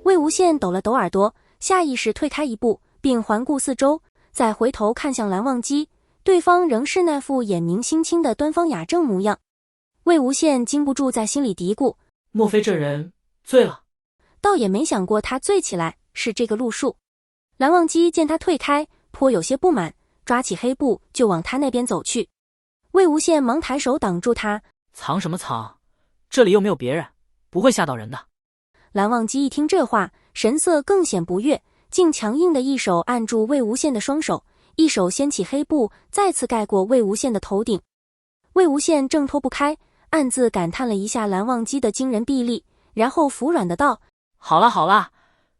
魏无羡抖了抖耳朵，下意识退开一步，并环顾四周，再回头看向蓝忘机，对方仍是那副眼明心清的端方雅正模样。魏无羡禁不住在心里嘀咕，莫非这人醉了？倒也没想过他醉起来是这个路数。蓝忘机见他退开，颇有些不满，抓起黑布就往他那边走去。魏无羡忙抬手挡住他，藏什么藏？这里又没有别人，不会吓到人的。蓝忘机一听这话，神色更显不悦，竟强硬的一手按住魏无羡的双手，一手掀起黑布，再次盖过魏无羡的头顶。魏无羡挣脱不开，暗自感叹了一下蓝忘机的惊人臂力，然后服软的道：好啦好啦，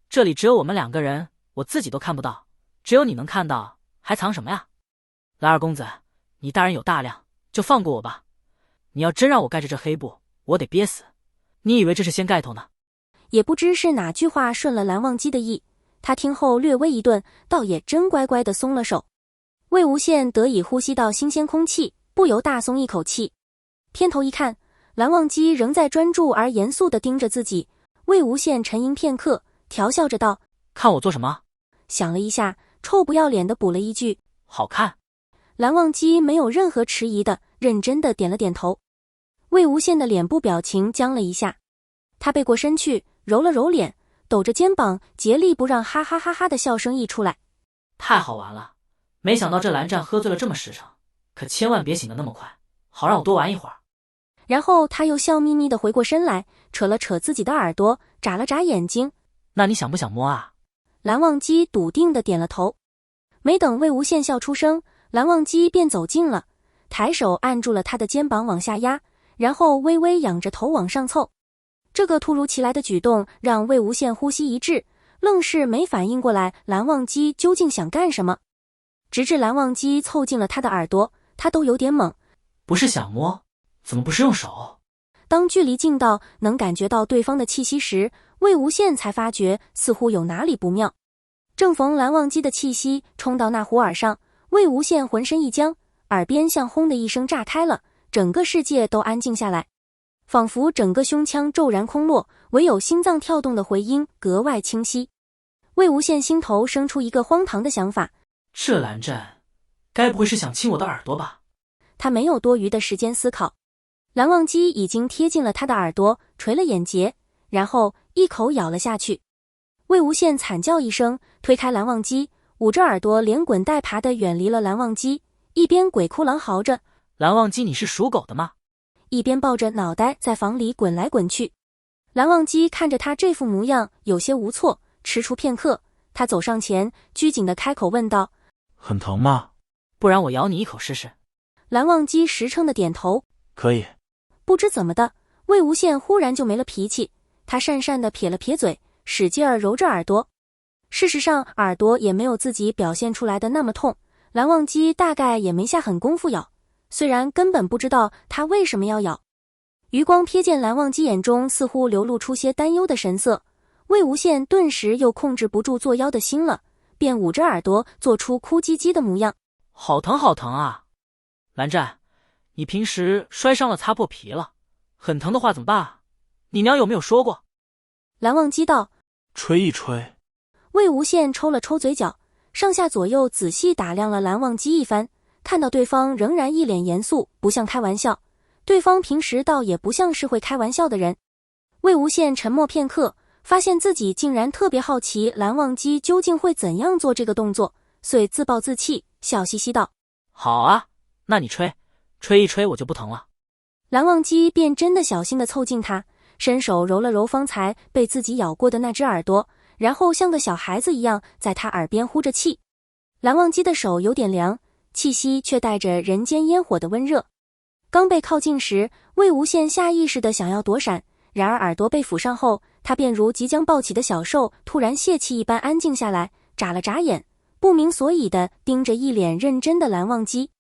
这里只有我们2个人，我自己都看不到，只有你能看到，还藏什么呀？蓝二公子，你大人有大量，就放过我吧。你要真让我盖着这黑布，我得憋死。你以为这是掀盖头呢？也不知是哪句话顺了蓝忘机的意，他听后略微一顿，倒也真乖乖地松了手。魏无羡得以呼吸到新鲜空气，不由大松一口气。偏头一看，蓝忘机仍在专注而严肃地盯着自己。魏无羡沉吟片刻，调笑着道：看我做什么？想了一下，臭不要脸地补了一句：好看。蓝忘机没有任何迟疑的，认真地点了点头。魏无羡的脸部表情僵了一下，他背过身去，揉了揉脸，抖着肩膀，竭力不让哈哈哈哈的笑声溢出来。太好玩了，没想到这蓝湛喝醉了这么实诚，可千万别醒得那么快，好让我多玩一会儿。然后他又笑眯眯地回过身来，扯了扯自己的耳朵，眨了眨眼睛。那你想不想摸啊？蓝忘机笃定地点了头。没等魏无羡笑出声，蓝忘机便走近了，抬手按住了他的肩膀往下压，然后微微仰着头往上凑。这个突如其来的举动让魏无羡呼吸一滞，愣是没反应过来蓝忘机究竟想干什么。直至蓝忘机凑近了他的耳朵，他都有点懵。不是想摸，怎么不是用手？当距离近到能感觉到对方的气息时，魏无羡才发觉似乎有哪里不妙。正逢蓝忘机的气息冲到那虎耳上，魏无羡浑身一僵，耳边像轰的一声炸开了，整个世界都安静下来，仿佛整个胸腔骤然空落，唯有心脏跳动的回音格外清晰。魏无羡心头生出一个荒唐的想法，这蓝湛该不会是想亲我的耳朵吧？他没有多余的时间思考，蓝忘机已经贴近了他的耳朵，垂了眼睫，然后一口咬了下去。魏无羡惨叫一声，推开蓝忘机，捂着耳朵连滚带爬地远离了蓝忘机，一边鬼哭狼嚎着：蓝忘机，你是属狗的吗？一边抱着脑袋在房里滚来滚去。蓝忘机看着他这副模样，有些无措，踟蹰片刻，他走上前，拘谨地开口问道：很疼吗？不然我咬你一口试试。蓝忘机实诚地点头：可以。不知怎么的，魏无羡忽然就没了脾气，他讪讪地撇了撇嘴，使劲儿揉着耳朵。事实上，耳朵也没有自己表现出来的那么痛，蓝忘机大概也没下狠功夫咬，虽然根本不知道他为什么要咬。余光瞥见蓝忘机眼中似乎流露出些担忧的神色，魏无羡顿时又控制不住作妖的心了，便捂着耳朵做出哭唧唧的模样。好疼好疼啊！蓝湛，你平时摔伤了擦破皮了，很疼的话怎么办啊？你娘有没有说过？蓝忘机道：吹一吹。魏无羡抽了抽嘴角，上下左右仔细打量了蓝忘机一番，看到对方仍然一脸严肃，不像开玩笑，对方平时倒也不像是会开玩笑的人。魏无羡沉默片刻，发现自己竟然特别好奇蓝忘机究竟会怎样做这个动作，遂自暴自弃，笑嘻嘻道：好啊，那你吹一吹，我就不疼了。蓝忘机便真的小心地凑近他，伸手揉了揉方才被自己咬过的那只耳朵，然后像个小孩子一样在他耳边呼着气。蓝忘机的手有点凉，气息却带着人间烟火的温热。刚被靠近时，魏无羡下意识地想要躲闪，然而耳朵被抚上后，他便如即将暴起的小兽，突然泄气一般安静下来，眨了眨眼，不明所以地盯着一脸认真的蓝忘机。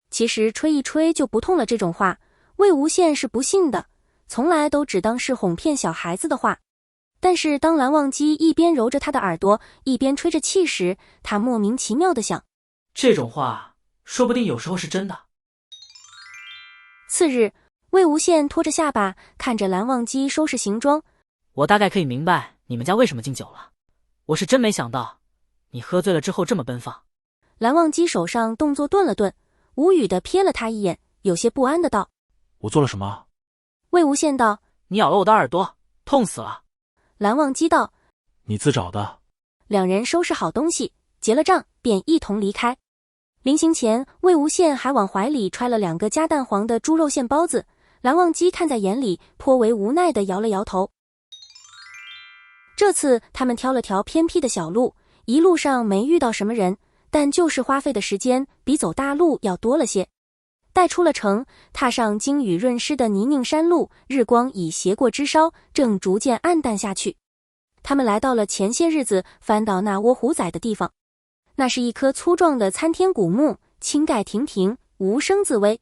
其实吹一吹就不痛了这种话，魏无羡是不信的，从来都只当是哄骗小孩子的话。但是当蓝忘机一边揉着他的耳朵，一边吹着气时，他莫名其妙地想，这种话说不定有时候是真的。次日，魏无羡拖着下巴看着蓝忘机收拾行装。我大概可以明白你们家为什么敬酒了？我是真没想到，你喝醉了之后这么奔放。蓝忘机手上动作顿了顿，无语地瞥了他一眼，有些不安的道：我做了什么？魏无羡道：你咬了我的耳朵，痛死了。蓝忘机道：你自找的。两人收拾好东西，结了账，便一同离开。临行前，魏无羡还往怀里揣了2个加蛋黄的猪肉馅包子，蓝忘机看在眼里，颇为无奈地摇了摇头。这次他们挑了条偏僻的小路，一路上没遇到什么人，但就是花费的时间比走大路要多了些。待出了城，踏上经雨润湿的泥泞山路，日光已斜过枝梢，正逐渐暗淡下去。他们来到了前些日子翻到那窝虎崽的地方，那是一棵粗壮的参天古木，青盖亭亭，无声自微，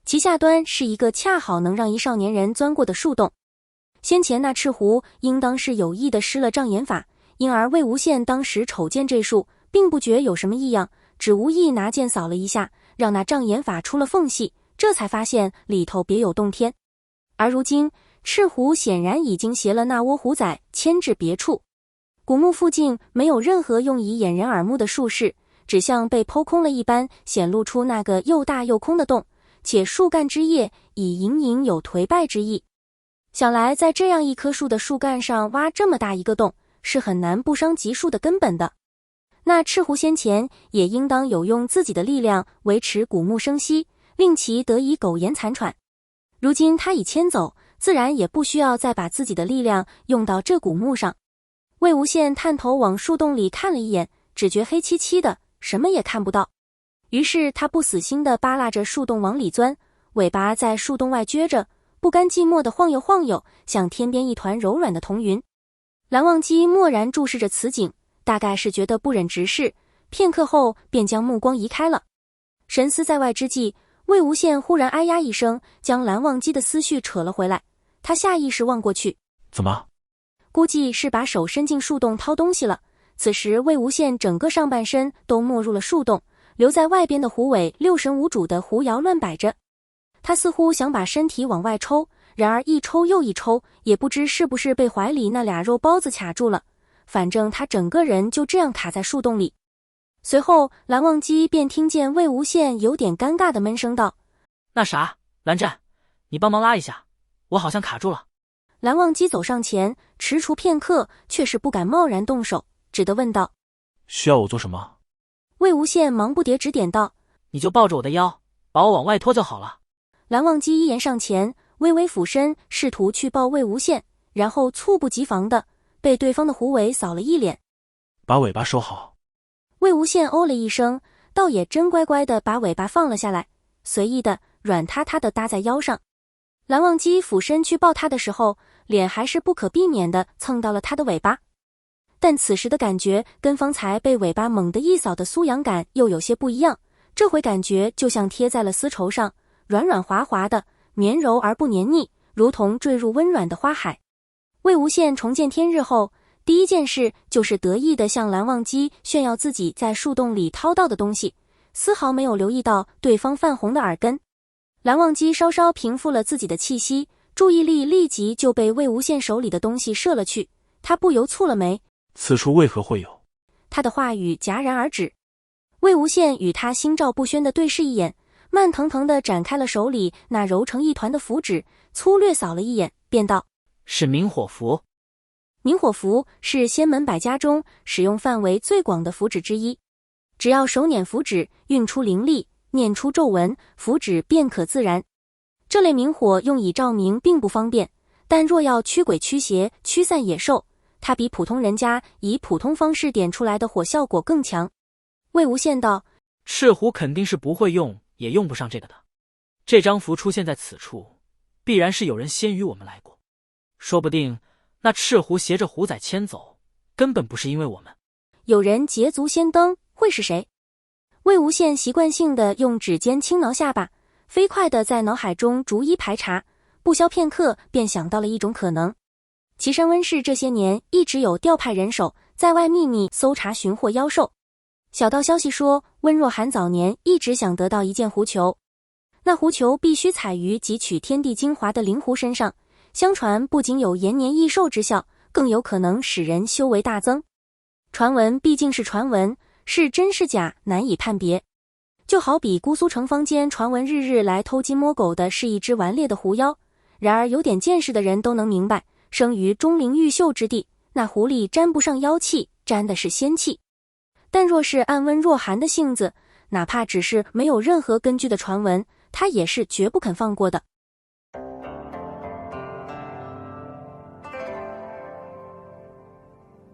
其下端是一个恰好能让一少年人钻过的树洞。先前那赤狐应当是有意的施了障眼法，因而魏无羡当时瞅见这树，并不觉有什么异样，只无意拿剑扫了一下，让那障眼法出了缝隙，这才发现里头别有洞天。而如今赤狐显然已经携了那窝虎崽迁至别处，古墓附近没有任何用以掩人耳目的树势，只像被剖空了一般，显露出那个又大又空的洞，且树干枝叶已隐隐有颓败之意。想来在这样一棵树的树干上挖这么大一个洞，是很难不伤及树的根本的。那赤狐先前也应当有用自己的力量维持古木生息，令其得以苟延残喘。如今他已迁走，自然也不需要再把自己的力量用到这古木上。魏无羡探头往树洞里看了一眼，只觉黑漆漆的，什么也看不到。于是他不死心地扒拉着树洞往里钻，尾巴在树洞外撅着，不甘寂寞地晃悠晃悠，像天边一团柔软的彤云。蓝忘机默然注视着此景，大概是觉得不忍直视，片刻后便将目光移开了。神思在外之际，魏无羡忽然哎呀一声，将蓝忘机的思绪扯了回来。他下意识望过去，怎么？估计是把手伸进树洞掏东西了。此时魏无羡整个上半身都没入了树洞，留在外边的狐尾六神无主的胡摇乱摆着。他似乎想把身体往外抽，然而一抽又一抽，也不知是不是被怀里那俩肉包子卡住了，反正他整个人就这样卡在树洞里。随后蓝忘机便听见魏无羡有点尴尬的闷声道：那啥，蓝湛，你帮忙拉一下，我好像卡住了。蓝忘机走上前，踟蹰片刻，却是不敢贸然动手，只得问道：需要我做什么？魏无羡忙不迭指点道：你就抱着我的腰，把我往外拖就好了。蓝忘机一言上前，微微俯身试图去抱魏无羡，然后猝不及防的被对方的狐尾扫了一脸。把尾巴收好。魏无羡哦了一声，倒也真乖乖的把尾巴放了下来，随意的软塌塌的搭在腰上。蓝忘机俯身去抱他的时候，脸还是不可避免的蹭到了他的尾巴，但此时的感觉跟方才被尾巴猛地一扫的酥痒感又有些不一样，这回感觉就像贴在了丝绸上，软软滑滑的，绵柔而不黏腻，如同坠入温软的花海。魏无羡重见天日后，第一件事就是得意地向蓝忘机炫耀自己在树洞里掏到的东西，丝毫没有留意到对方泛红的耳根。蓝忘机稍稍平复了自己的气息，注意力立即就被魏无羡手里的东西射了去，他不由蹙了眉，此处为何会有？他的话语戛然而止。魏无羡与他心照不宣地对视一眼，慢腾腾地展开了手里那揉成一团的符纸，粗略扫了一眼，便道：是明火符。明火符是仙门百家中使用范围最广的符纸之一，只要手捻符纸，运出灵力，念出咒文，符纸便可自燃。这类明火用以照明并不方便，但若要驱鬼驱邪、驱散野兽，它比普通人家以普通方式点出来的火效果更强。魏无羡道：赤狐肯定是不会用，也用不上这个的。这张符出现在此处，必然是有人先于我们来过，说不定那赤狐携着虎崽牵走，根本不是因为我们。有人捷足先登，会是谁？魏无羡习惯性地用指尖轻挠下巴，飞快地在脑海中逐一排查，不消片刻便想到了一种可能。岐山温氏这些年一直有调派人手在外秘密搜查寻获妖兽。小道消息说，温若寒早年一直想得到一件狐裘，那狐裘必须采于汲取天地精华的灵狐身上，相传不仅有延年益寿之效，更有可能使人修为大增。传闻毕竟是传闻，是真是假难以判别。就好比姑苏城坊间传闻日日来偷鸡摸狗的是一只顽劣的狐妖，然而有点见识的人都能明白，生于钟灵毓秀之地，那狐狸沾不上妖气，沾的是仙气。但若是暗温若寒的性子，哪怕只是没有任何根据的传闻，他也是绝不肯放过的。